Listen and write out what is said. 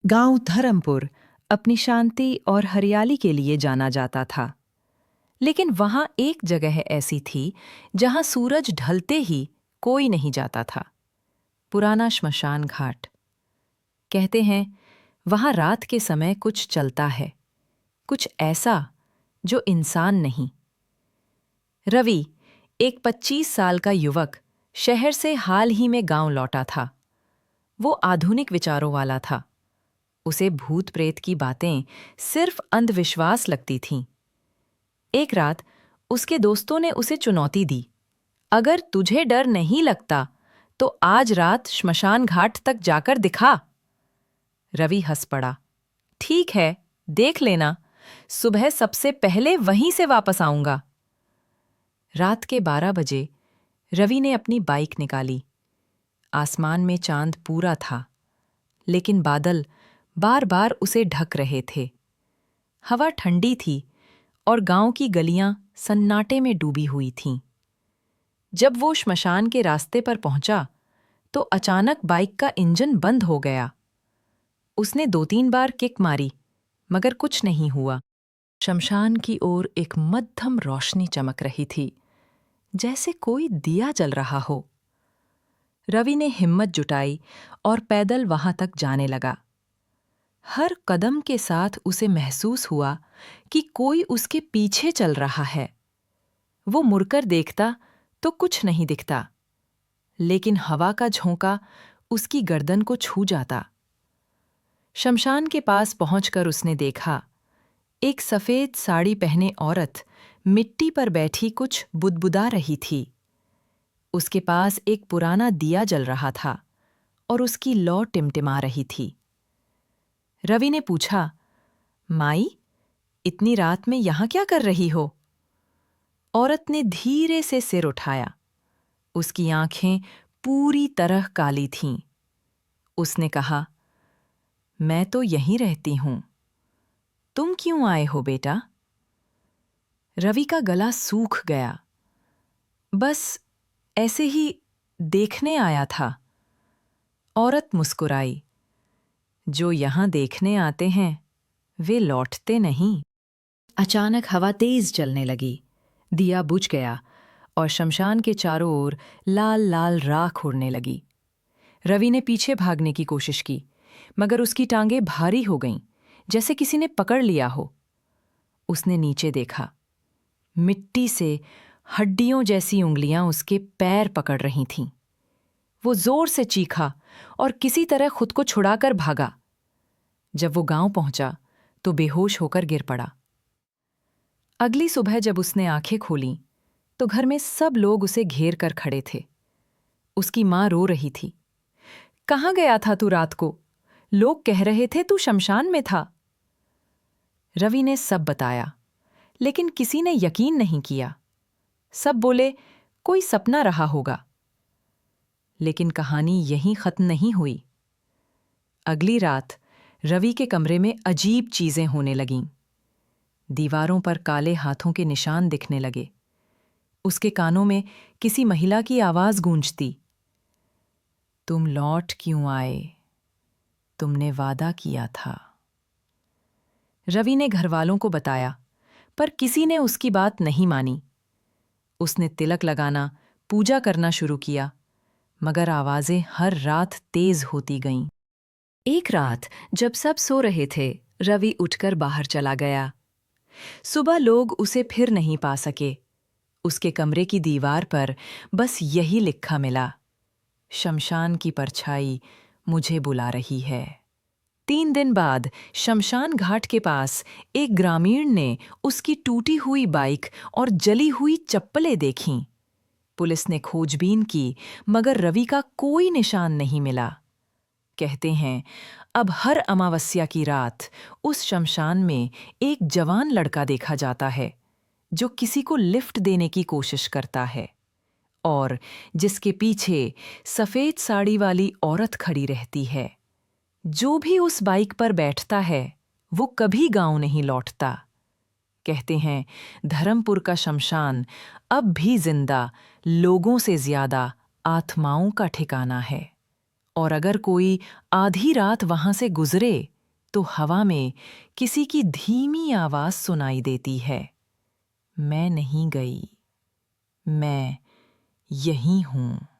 गांव धर्मपुर अपनी शांति और हरियाली के लिए जाना जाता था। लेकिन वहां एक जगह ऐसी थी जहां सूरज ढलते ही कोई नहीं जाता था। पुराना श्मशान घाट। कहते हैं वहां रात के समय कुछ चलता है, कुछ ऐसा जो इंसान नहीं। रवि, एक 25 साल का युवक, शहर से हाल ही में गांव लौटा था। वो आधुनिक विचारों वाला था। उसे भूत प्रेत की बातें सिर्फ अंधविश्वास लगती थीं। एक रात उसके दोस्तों ने उसे चुनौती दी, अगर तुझे डर नहीं लगता तो आज रात श्मशान घाट तक जाकर दिखा। रवि हंस पड़ा। ठीक है, देख लेना, सुबह सबसे पहले वहीं से वापस आऊंगा। रात के 12 बजे रवि ने अपनी बाइक निकाली। आसमान में चांद पूरा था, लेकिन बादल बार बार उसे ढक रहे थे। हवा ठंडी थी और गांव की गलियां सन्नाटे में डूबी हुई थीं। जब वो श्मशान के रास्ते पर पहुंचा तो अचानक बाइक का इंजन बंद हो गया। उसने 2-3 बार किक मारी, मगर कुछ नहीं हुआ। शमशान की ओर एक मध्यम रोशनी चमक रही थी, जैसे कोई दिया जल रहा हो। रवि ने हिम्मत जुटाई और पैदल वहां तक जाने लगा। हर कदम के साथ उसे महसूस हुआ कि कोई उसके पीछे चल रहा है। वो मुड़कर देखता तो कुछ नहीं दिखता, लेकिन हवा का झोंका उसकी गर्दन को छू जाता। शमशान के पास पहुंचकर उसने देखा, एक सफेद साड़ी पहने औरत मिट्टी पर बैठी कुछ बुदबुदा रही थी। उसके पास एक पुराना दिया जल रहा था और उसकी लौ टिमटिमा रही थी। रवि ने पूछा, माई, इतनी रात में यहां क्या कर रही हो? औरत ने धीरे से सिर उठाया। उसकी आंखें पूरी तरह काली थीं। उसने कहा, मैं तो यहीं रहती हूं। तुम क्यों आए हो बेटा? रवि का गला सूख गया। बस ऐसे ही देखने आया था। औरत मुस्कुराई। जो यहां देखने आते हैं वे लौटते नहीं। अचानक हवा तेज चलने लगी। दिया बुझ गया और शमशान के चारों ओर लाल लाल राख उड़ने लगी। रवि ने पीछे भागने की कोशिश की, मगर उसकी टांगें भारी हो गईं, जैसे किसी ने पकड़ लिया हो। उसने नीचे देखा। मिट्टी से हड्डियों जैसी उंगलियां उसके पैर पकड़ रही थीं। वो जोर से चीखा और किसी तरह खुद को छुड़ाकर भागा। जब वो गांव पहुंचा तो बेहोश होकर गिर पड़ा। अगली सुबह जब उसने आंखें खोलीं तो घर में सब लोग उसे घेर कर खड़े थे। उसकी मां रो रही थी। कहाँ गया था तू रात को? लोग कह रहे थे तू शमशान में था। रवि ने सब बताया, लेकिन किसी ने यकीन नहीं किया। सब बोले कोई सपना रहा होगा। लेकिन कहानी यहीं खत्म नहीं हुई। अगली रात रवि के कमरे में अजीब चीजें होने लगीं। दीवारों पर काले हाथों के निशान दिखने लगे। उसके कानों में किसी महिला की आवाज गूंजती, तुम लौट क्यों आए? तुमने वादा किया था। रवि ने घरवालों को बताया, पर किसी ने उसकी बात नहीं मानी। उसने तिलक लगाना, पूजा करना शुरू किया, मगर आवाजें हर रात तेज होती गईं। एक रात जब सब सो रहे थे, रवि उठकर बाहर चला गया। सुबह लोग उसे फिर नहीं पा सके। उसके कमरे की दीवार पर बस यही लिखा मिला, शमशान की परछाई मुझे बुला रही है। 3 दिन बाद शमशान घाट के पास एक ग्रामीण ने उसकी टूटी हुई बाइक और जली हुई चप्पलें देखीं। पुलिस ने खोजबीन की, मगर रवि का कोई निशान नहीं मिला। कहते हैं अब हर अमावस्या की रात उस शमशान में एक जवान लड़का देखा जाता है, जो किसी को लिफ्ट देने की कोशिश करता है और जिसके पीछे सफेद साड़ी वाली औरत खड़ी रहती है। जो भी उस बाइक पर बैठता है वो कभी गांव नहीं लौटता। कहते हैं धर्मपुर का शमशान अब भी जिंदा लोगों से ज्यादा आत्माओं का ठिकाना है। और अगर कोई आधी रात वहां से गुजरे तो हवा में किसी की धीमी आवाज सुनाई देती है, मैं नहीं गई, मैं यहीं हूं।